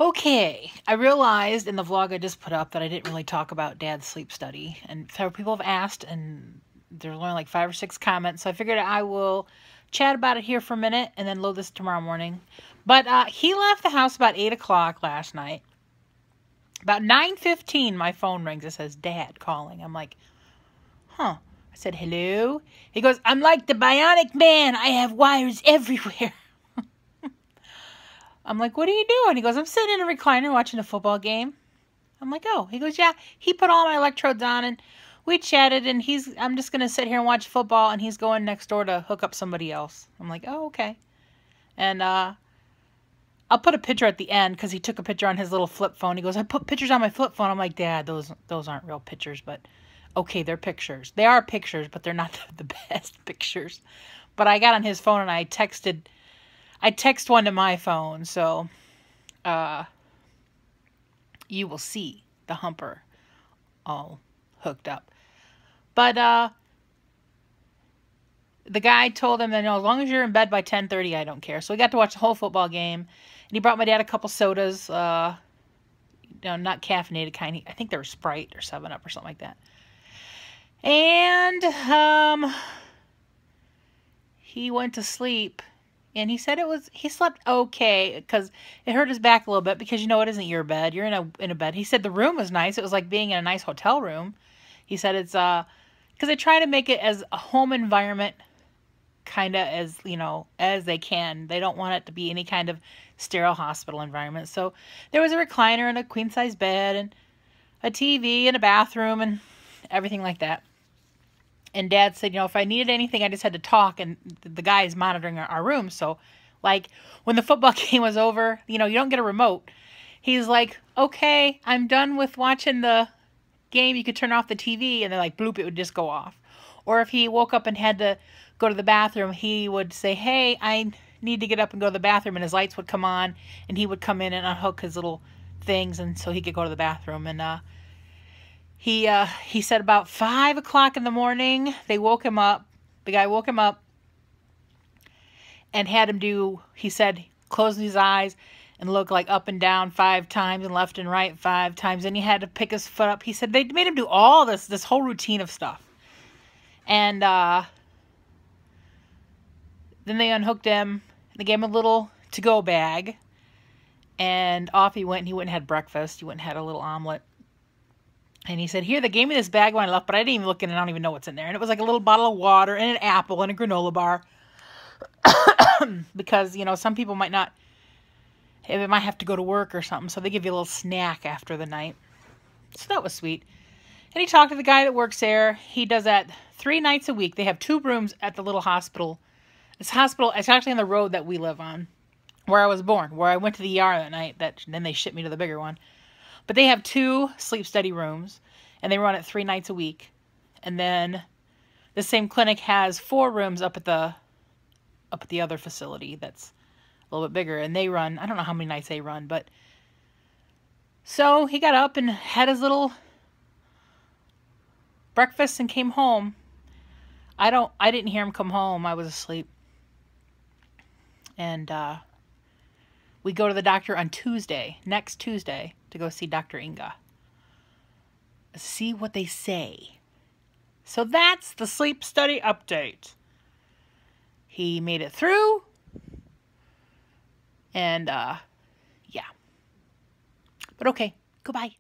Okay, I realized in the vlog I just put up that I didn't really talk about Dad's sleep study, and several people have asked, and there's only like 5 or 6 comments, so I figured I will chat about it here for a minute and then load this tomorrow morning. But he left the house about 8 o'clock last night. About 9:15, my phone rings. It says, Dad calling. I'm like, huh. I said, hello? He goes, I'm like the Bionic Man. I have wires everywhere. I'm like, what are you doing? He goes, I'm sitting in a recliner watching a football game. I'm like, oh. He goes, yeah. He put all my electrodes on and we chatted, and I'm just going to sit here and watch football, and he's going next door to hook up somebody else. I'm like, oh, okay. And I'll put a picture at the end because he took a picture on his little flip phone. He goes, I put pictures on my flip phone. I'm like, Dad, those aren't real pictures, but okay, they're pictures. They are pictures, but they're not the best pictures. But I got on his phone and I text one to my phone, so you will see the humper all hooked up. But the guy told him that, as long as you're in bed by 10:30, I don't care. So we got to watch the whole football game, and he brought my dad a couple sodas, not caffeinated kind. I think they were Sprite or 7-Up or something like that. And he went to sleep. And he said he slept okay because it hurt his back a little bit because, it isn't your bed. You're in a bed. He said the room was nice. It was like being in a nice hotel room. He said it's because they try to make it as a home environment kind of as they can. They don't want it to be any kind of sterile hospital environment. So there was a recliner and a queen size bed and a TV and a bathroom and everything like that. And Dad said, if I needed anything, I just had to talk, and the guy is monitoring our room. So, like, when the football game was over, you don't get a remote. He's like, okay, I'm done with watching the game. You could turn off the TV, and then, like, bloop, it would just go off. Or if he woke up and had to go to the bathroom, he would say, hey, I need to get up and go to the bathroom, and his lights would come on, and he would come in and unhook his little things, and so he could go to the bathroom. And he said about 5 o'clock in the morning, they woke him up. The guy woke him up and had him he said, close his eyes and look like up and down 5 times and left and right 5 times. And he had to pick his foot up. He said they made him do all this whole routine of stuff. And then they unhooked him. They gave him a little to-go bag. And off he went. And he went and had breakfast. He went and had a little omelet. And he said, here, they gave me this bag when I left, but I didn't even look in it. I don't even know what's in there. And it was like a little bottle of water and an apple and a granola bar. Because, some people might have to go to work or something. So they give you a little snack after the night. So that was sweet. And he talked to the guy that works there. He does that 3 nights a week. They have 2 rooms at the little hospital. It's actually on the road that we live on, where I was born, where I went to the ER that night. Then they shipped me to the bigger one. But they have 2 sleep study rooms, and they run it 3 nights a week. And then the same clinic has 4 rooms up at the other facility that's a little bit bigger, and they run, I don't know how many nights they run, but so he got up and had his little breakfast and came home. I didn't hear him come home. I was asleep. And we go to the doctor on next Tuesday, to go see Dr. Inga. See what they say. So that's the sleep study update. He made it through. And, yeah. But okay, goodbye.